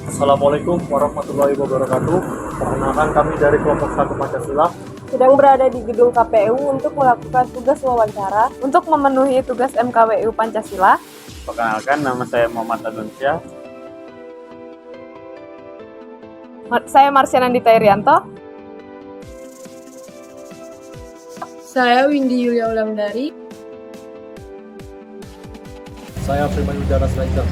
Assalamualaikum warahmatullahi wabarakatuh. Perkenalkan kami dari kelompok 1 Pancasila. Sedang berada di gedung KPU untuk melakukan tugas wawancara untuk memenuhi tugas MKWU Pancasila. Perkenalkan, nama saya Muhammad Adonsyah. Saya Marsiana Dita Irianto. Saya Windy Yulia Wulandari. Saya Prima Yudara Slaiter.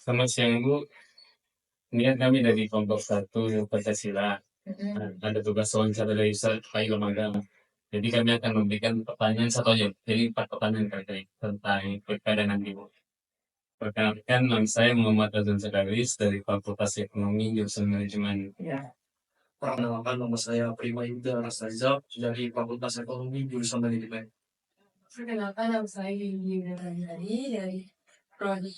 Selamat siang Bu. Ini kan kami dari kelompok 1 Pancasila. Ada tugas wawancara dari Ustaz Fail Magang. Jadi kami akan memberikan pertanyaan satu aja. Jadi 4 pertanyaan terkait tentang pilkada nanti Bu. Perkenalkan, nama saya Muhammad Adonsyah dari Fakultas Ekonomi Jurusan Manajemen. Perkenalkan, nama saya Prima Yudara Slaiter dari Fakultas Ekonomi Jurusan Manajemen. Perkenalkan, nama saya Windy Yulia Wulandari dari Prodi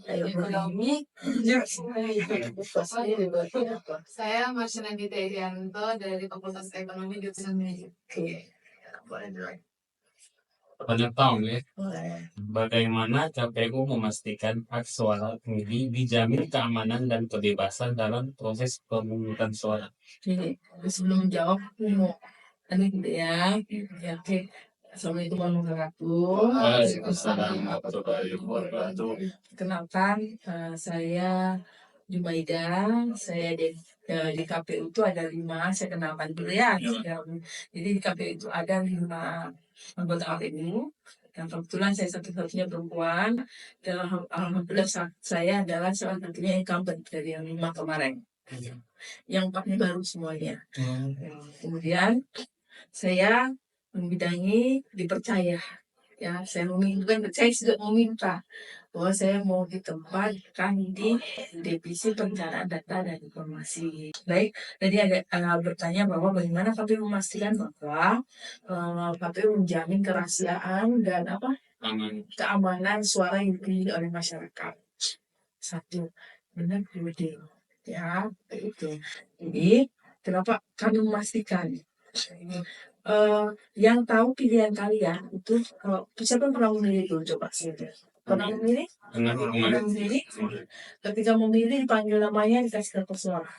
Ekonomi Jurusan Manajemen. Saya Marsiana Dita Irianto dari Fakultas Ekonomi Jurusan Manajemen. Pertanyaan tahun ya. Bagaimana KPU memastikan hak suara pemilih dijamin keamanan dan kebebasan dalam proses pemungutan suara? Jadi sebelum menjawab, aku mau tanya gitu ya. Ya, oke. Assalamualaikum warahmatullahi wabarakatuh. Waalaikumsalam warahmatullahi wabarakatuh. Kenalkan, saya Jumaida. Saya di KPU itu ada 5. Saya kenalkan dulu ya. Jadi di KPU itu ada 5 anggota KPU. Dan kebetulan saya satu-satunya perempuan. Dan alhamdulillah saya adalah salah satunya incumbent dari yang 5 kemarin. Yang 4 ini baru semuanya. Kemudian saya membidangi dipercaya. Ya, saya sudah meminta bahwa saya mau ditempatkan di Divisi Perencanaan Data dan Informasi. Baik, tadi ada bertanya bahwa bagaimana KPU memastikan bahwa KPU menjamin kerahasiaan dan keamanan suara yang dipilih oleh masyarakat. 1, benar betul. Ya, itu. Jadi, kenapa kami memastikan? Yang tahu pilihan kalian itu siapa yang pernah memilih dulu coba sih? Pernah memilih? Pernah memilih? Ketika memilih dipanggil namanya dikasih kartu suara.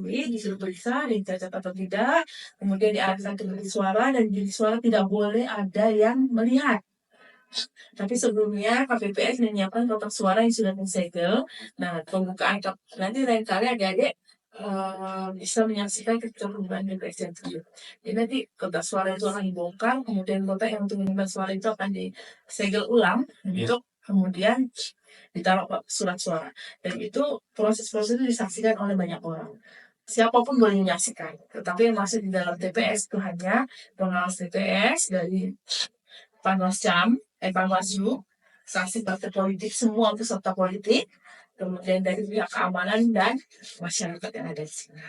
Jadi disuruh periksa, dicatat atau tidak, kemudian diarahkan ke bilik suara dan bilik suara tidak boleh ada yang melihat. Tapi sebelumnya KPPS menyiapkan kotak suara yang sudah disegel. Nah, pembukaan nanti lain kali adik-adik bisa menyaksikan ketika pembukaan DPS yang tujuh. Jadi nanti kotak suara itu akan dibongkar, kemudian kotak yang untuk menyimpan suara itu akan disegel ulang untuk kemudian ditaruh surat suara. Dan itu proses-proses itu disaksikan oleh banyak orang. Siapapun boleh menyaksikan, tetapi yang masuk di dalam TPS itu hanya pengawas TPS dari Panwaslu, saksi partai politik, semua peserta politik, kemudian dari pihak keamanan dan masyarakat yang ada di sini.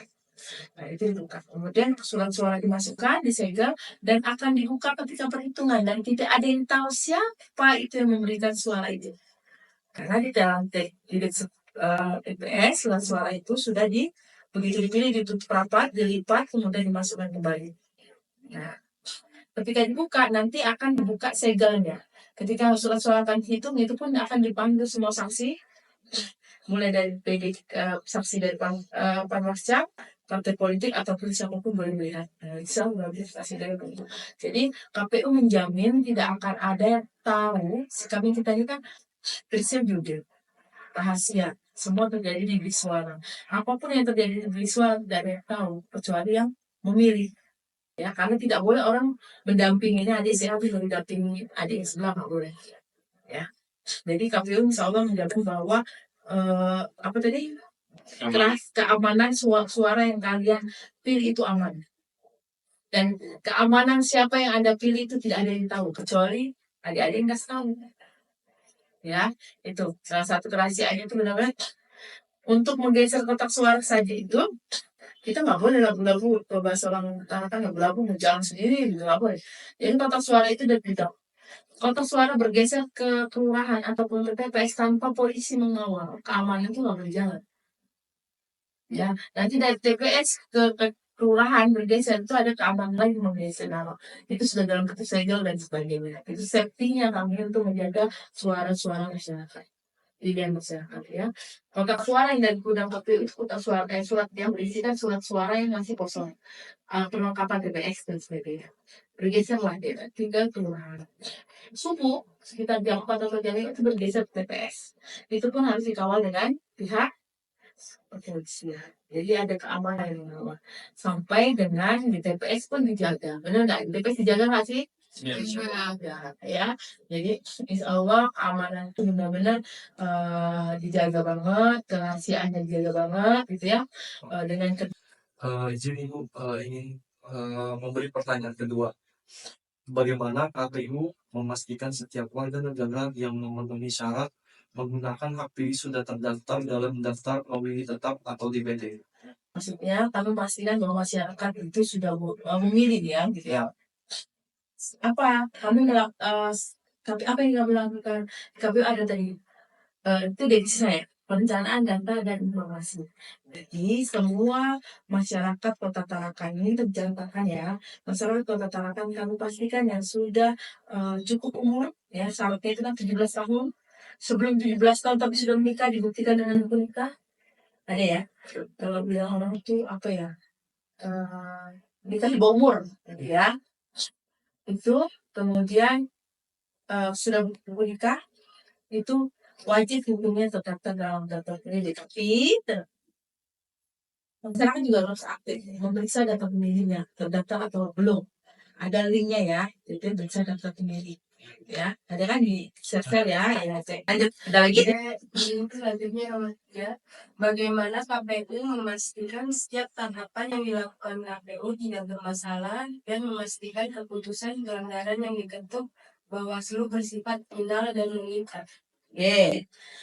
Nah, itu dibuka. Kemudian surat suara dimasukkan, disegel, dan akan dibuka ketika perhitungan. Dan tidak ada yang tahu siapa itu yang memberikan suara itu. Karena di dalam TPS, surat suara itu sudah begitu dipilih, ditutup rapat, dilipat, kemudian dimasukkan kembali. Nah, ketika dibuka, nanti akan dibuka segelnya. Ketika surat suara akan dihitung, itu pun akan dipanggil semua saksi, mulai dari saksi dari Panwascam, partai politik, ataupun siapapun boleh melihat. Jadi KPU menjamin tidak akan ada yang tahu. Kami kita ini kan prinsip jujur, rahasia. Semua terjadi di bilik suara. Apapun yang terjadi di bilik suara tidak ada yang tahu, kecuali yang memilih. Ya, karena tidak boleh orang mendampinginya adik saya harus mendampingi adik yang sebelah, nggak boleh. Ya, jadi KPU insya Allah menjamin bahwa keamanan suara yang kalian pilih itu aman. Dan keamanan siapa yang Anda pilih itu tidak ada yang tahu, kecuali adik-adik yang nggak tahu. Ya, itu salah satu kerahasiaannya itu benar-benar untuk menggeser kotak suara saja itu. Kita nggak boleh lagu-lagu, kalau bahasa orang utara kan lagu-lagu jalan sendiri, gitu nggak boleh. Jadi kotak suara itu udah tidak. Kotak suara bergeser ke kelurahan ataupun ke TPS tanpa polisi mengawal, keamanan itu nggak berjalan. Ya, nanti dari TPS ke kelurahan bergeser itu ada keamanan lagi menggeser nama. Itu sudah dalam bentuk segel dan sebagainya. Itu safety-nya kami untuk menjaga suara-suara masyarakat. Pilihan masyarakat ya. Kotak suara yang dari gudang KPU itu kotak suara surat yang berisikan surat suara yang masih kosong. Perlengkapan TPS dan sebagainya. Bergeserlah dia tinggal kelurahan. Subuh sekitar jam 4 atau jam 5 itu bergeser ke TPS. Itu pun harus dikawal dengan pihak kepolisian. Jadi ada keamanan yang lama. Sampai dengan di TPS pun dijaga. Benar nggak? Di TPS dijaga nggak sih? Ya, ya. Jadi insya Allah keamanan itu benar-benar dijaga banget, kerahasiaannya dijaga banget, gitu ya. Dengan Izin Ibu, ingin memberi pertanyaan kedua. Bagaimana KPU memastikan setiap warga negara yang memenuhi syarat menggunakan hak pilih sudah terdaftar dalam daftar pemilih tetap atau DPT? maksudnya kami memastikan bahwa masyarakat itu sudah memilih ya, gitu ya. Apa kami tapi apa yang kami lakukan? KPU ada tadi itu dari saya perencanaan data dan informasi. Jadi semua masyarakat Kota Tarakan ini tercatatkan ya. Masyarakat Kota Tarakan kami pastikan yang sudah cukup umur ya, syaratnya itu kan 17 tahun. Sebelum 17 tahun tapi sudah menikah dibuktikan dengan buku nikah. Ada ya. Kalau bilang orang itu apa ya? Nikah di bawah umur ya. Itu kemudian sudah buku nikah itu wajib hukumnya terdaftar dalam daftar pemilih. Tapi masyarakat juga harus aktif memeriksa data pemilihnya terdaftar atau belum. Ada linknya ya, jadi periksa daftar pemilih. Ya, ada kan di share ya, ya cek. Lanjut, ada lagi. Selanjutnya yang ketiga, bagaimana KPU memastikan setiap tahapan yang dilakukan KPU tidak bermasalah dan memastikan keputusan pelanggaran yang diketuk Bawaslu bersifat final dan mengikat.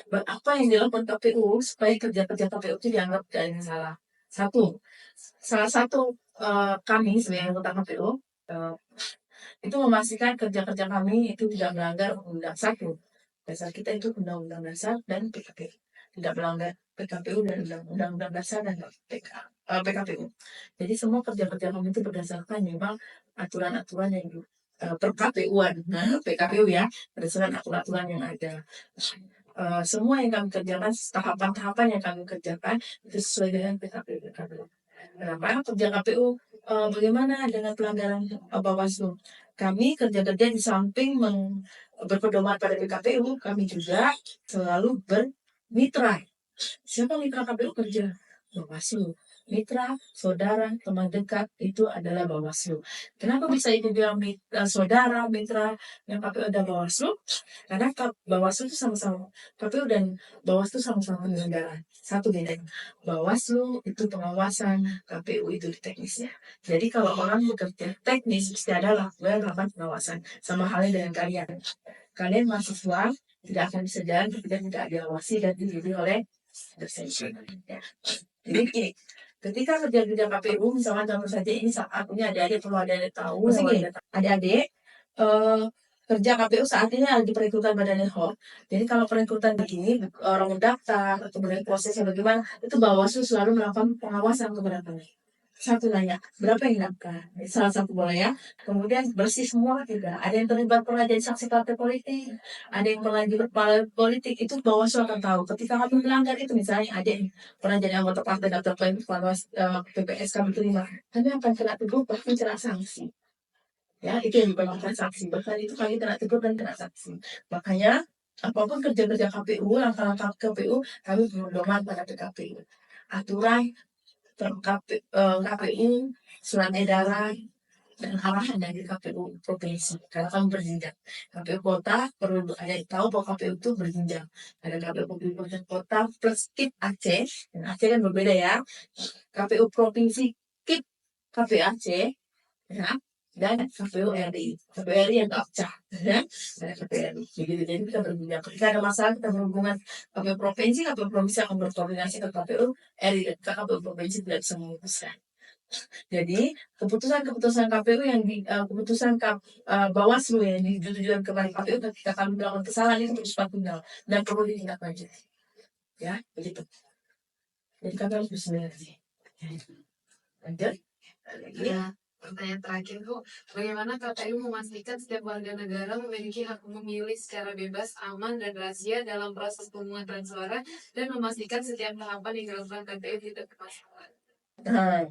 Apa yang dilakukan KPU supaya kerja-kerja KPU itu dianggap tidak ada yang salah? Salah satu kami sebagai anggota KPU itu memastikan kerja-kerja kami itu tidak melanggar undang-undang satu. Dasar kita itu undang-undang dasar dan PKPU. Tidak melanggar PKPU dan undang-undang dasar dan PKPU. Jadi semua kerja-kerja kami itu berdasarkan memang aturan-aturan yang per-KPU-an, PKPU ya, berdasarkan aturan-aturan yang ada. Semua yang kami kerjakan, tahapan-tahapan yang kami kerjakan itu sesuai dengan PKPU. Kenapa kerja KPU? Bagaimana dengan pelanggaran Bawaslu? Kami kerja-kerja di samping berpedoman pada PKPU, kami juga selalu bermitra. Siapa mitra KPU kerja? Bawaslu. Mitra, saudara, teman dekat itu adalah Bawaslu. Kenapa bisa itu bilang saudara, mitra, yang KPU ada Bawaslu? Karena Bawaslu itu sama-sama, KPU dan Bawaslu sama-sama penyelenggara. Satu bedanya, Bawaslu itu pengawasan, KPU itu di teknisnya. Jadi kalau orang bekerja teknis, mesti ada lakukan pengawasan. Sama halnya dengan kalian. Kalian mahasiswa tidak akan bisa jalan ketika tidak diawasi dan dibimbing oleh dosen. Ya. Jadi gini, ketika kerja-kerja KPU, misalnya contoh saja ini akunya adik-adik perlu adik-adik tahu, adik-adik kerja KPU saat ini lagi perekrutan Badan Ad-hoc. Jadi kalau perekrutan begini, orang mendaftar atau prosesnya bagaimana, itu Bawaslu selalu melakukan pengawasan kepada kami. Satu nanya, berapa yang daftar? Salah satu boleh ya. Kemudian bersih semua tidak. Ada yang terlibat pernah jadi saksi partai politik, ada yang pernah jadi politik, itu Bawaslu akan tahu. Ketika kami melanggar itu, misalnya ada yang pernah jadi anggota partai daftar PPS kami terima, kami akan kena tegur bahkan kena sanksi. Ya, itu yang diperlukan sanksi. Bahkan itu kami kena tegur dan kena sanksi. Makanya apapun kerja-kerja KPU, langkah-langkah KPU, kami berdoman pada PKPU. Aturan KPU, surat edaran, dan arahan dari KPU provinsi. Karena kami berjenjang. KPU kota perlu ada yang tahu bahwa KPU itu berjenjang. Ada KPU provinsi kota plus KIP Aceh. Dan Aceh kan berbeda ya. KPU provinsi KIP KPU Aceh. Ya. Dan KPU RI. KPU RI yang pecah. Ya. Ada KPU RI. Jadi kita berjenjang. Ketika ada masalah kita berhubungan KPU provinsi akan berkoordinasi ke KPU RI dan KPU provinsi tidak bisa memutuskan. Jadi keputusan KPU yang keputusan Bawaslu yang ditujukan kepada KPU ketika kami melakukan kesalahan itu bersifat final dan perlu ditindaklanjuti. Ya, begitu. Jadi kami harus bersinergi. Lanjut. Lagi. Nah, pertanyaan terakhir Bu, bagaimana KPU memastikan setiap warga negara memiliki hak memilih secara bebas, aman, dan rahasia dalam proses pemungutan suara dan memastikan setiap tahapan yang dilakukan KPU tidak bermasalah? Nah,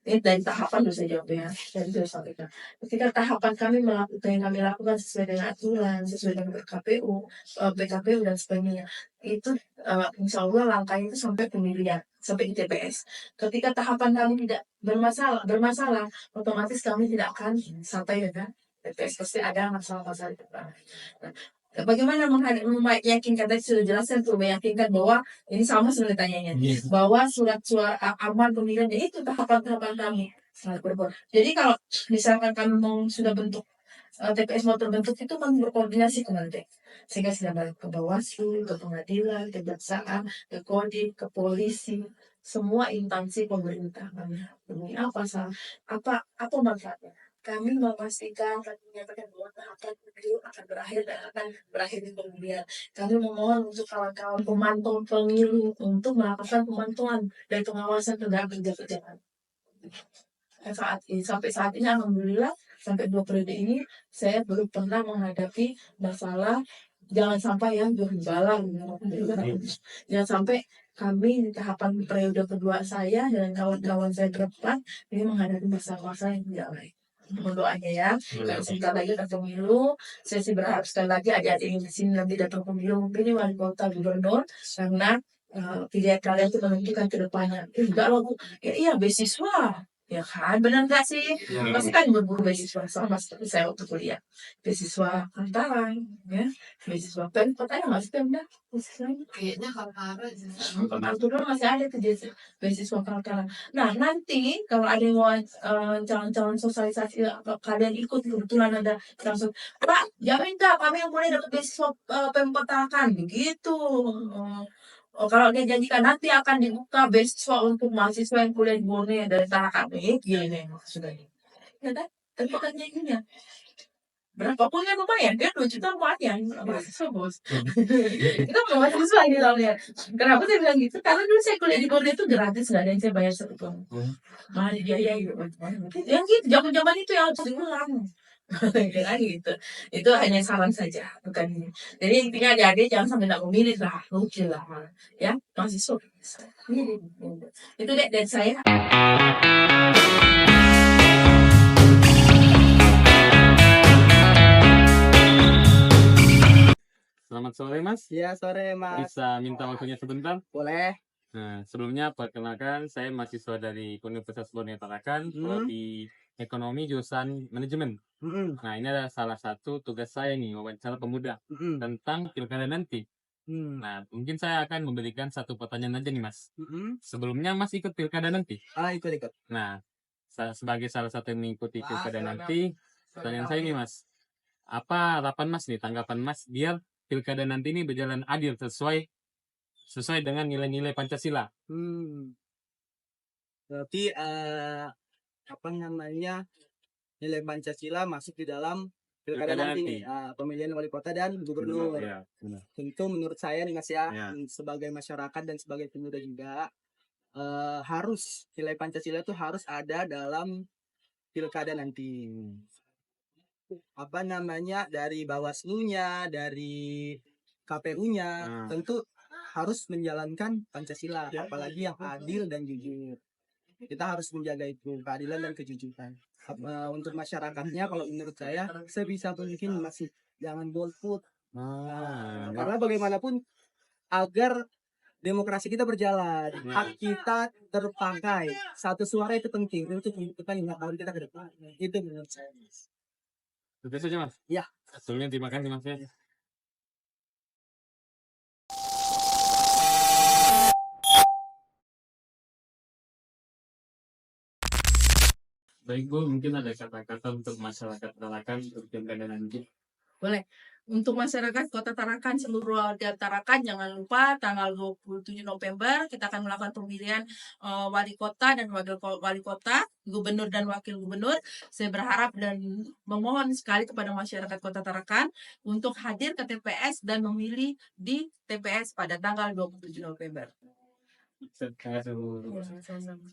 ini dari tahapan dulu saya jawab ya. Dari sudah sampaikan. Ketika tahapan kami melakukan yang kami lakukan sesuai dengan aturan, sesuai dengan KPU, PKPU dan sebagainya, itu insya Allah langkahnya itu sampai pemilihan, sampai di TPS. Ketika tahapan kami tidak bermasalah, otomatis kami tidak akan sampai dengan TPS. Pasti ada masalah-masalah di depan. Nah, bagaimana meyakinkan, tadi sudah jelaskan untuk meyakinkan bahwa ini sama sebenarnya tanyanya, bahwa surat suara aman pemilihan itu tahapan-tahapan kami sangat berbeda. Jadi kalau misalkan kami mau sudah bentuk TPS mau terbentuk itu kan berkoordinasi ke nanti, sehingga sudah balik ke Bawaslu, ke pengadilan, ke kejaksaan, ke Kodim, ke polisi, semua instansi pemerintah kami. Ini apa manfaatnya? Kami memastikan, kami menyatakan bahwa tahapan pemilu akan berakhir dan akan berakhir di pemilihan. Kami memohon untuk kawan-kawan pemantau pemilu untuk melakukan pemantauan dan pengawasan terhadap kerja-kerjaan. Sampai saat ini alhamdulillah sampai 2 periode ini saya belum pernah menghadapi masalah jangan sampai yang berbalang. Jangan sampai kami di tahapan periode kedua saya dan kawan-kawan saya ke depan ini menghadapi masalah-masalah yang tidak baik. Mohon doanya ya. Karena sebentar lagi akan pemilu. Saya sih berharap sekali lagi adik-adik di sini nanti datang pemilu mungkin wali kota, gubernur, karena pilihan kalian itu menentukan ke depannya. Enggak loh Bu. Ya, iya beasiswa. Ya kan, benar nggak sih? Pasti kan berburu beasiswa sama seperti saya waktu kuliah. Beasiswa Antara, ya. Beasiswa Pemkot ada nggak sih Pemda? Beasiswanya? Kayaknya Kaltara aja. Kaltara masih ada tuh beasiswa Kaltara. Nah nanti kalau ada yang mau calon-calon sosialisasi kalian ikut kebetulan ada langsung Pak jamin nggak kami yang boleh dapat beasiswa Pemkot Tarakan begitu. Oh, kalau dia janjikan nanti akan dibuka beasiswa untuk mahasiswa yang kuliah di Borneo dari Tarakan gini maksudnya. Ya kan? Tapi kan janjinya. Berapapun yang lumayan, dia 2 juta lumayan mahasiswa bos. Kita mau mahasiswa ini tahunnya. Kenapa saya bilang gitu? Karena dulu saya kuliah di Borneo itu gratis, nggak ada yang saya bayar satu pun. Malah dibiayai gitu. Yang gitu, zaman-zaman itu yang harus diulang. Ya gitu. Itu hanya saran saja, bukan ini. Jadi intinya adik-adik jangan sampai tidak memilih lah, rugi lah, ya mahasiswa. Itu deh dari saya. Selamat sore Mas. Iya sore Mas. Bisa minta waktunya sebentar? Boleh. Nah, sebelumnya perkenalkan saya mahasiswa dari Universitas Borneo Tarakan, prodi Ekonomi jurusan Manajemen. Nah, ini adalah salah satu tugas saya nih, wawancara pemuda tentang pilkada nanti. Nah, mungkin saya akan memberikan satu pertanyaan aja nih Mas. Sebelumnya Mas ikut pilkada nanti? Ikut. Nah, sebagai salah satu yang mengikuti pilkada nanti, pertanyaan saya nih Mas, apa harapan Mas nih, tanggapan Mas biar pilkada nanti ini berjalan adil sesuai dengan nilai-nilai Pancasila? Berarti nilai Pancasila masuk di dalam pilkada nanti. Pemilihan wali kota dan gubernur. Ya, benar. Tentu menurut saya nih Mas ya, Ya. sebagai masyarakat dan sebagai pemuda juga harus nilai Pancasila itu harus ada dalam pilkada nanti. Dari Bawaslu-nya, dari KPU-nya, tentu harus menjalankan Pancasila, apalagi yang adil dan jujur. Kita harus menjaga itu, keadilan dan kejujuran. Untuk masyarakatnya, kalau menurut saya sebisa mungkin masih jangan golput. Karena bagaimanapun agar demokrasi kita berjalan, hak kita terpakai, satu suara itu penting untuk menentukan 5 tahun kita ke depan. Itu menurut saya. Itu saja Mas? Ya. Sebelumnya terima kasih Mas ya. Baik Bu, mungkin ada kata-kata untuk masyarakat Tarakan untuk pilkada nanti. Boleh. Untuk masyarakat Kota Tarakan, seluruh warga Tarakan, jangan lupa tanggal 27 November kita akan melakukan pemilihan wali kota dan wakil wali kota, gubernur dan wakil gubernur. Saya berharap dan memohon sekali kepada masyarakat Kota Tarakan untuk hadir ke TPS dan memilih di TPS pada tanggal 27 November. Terima kasih. Ya, sama-sama.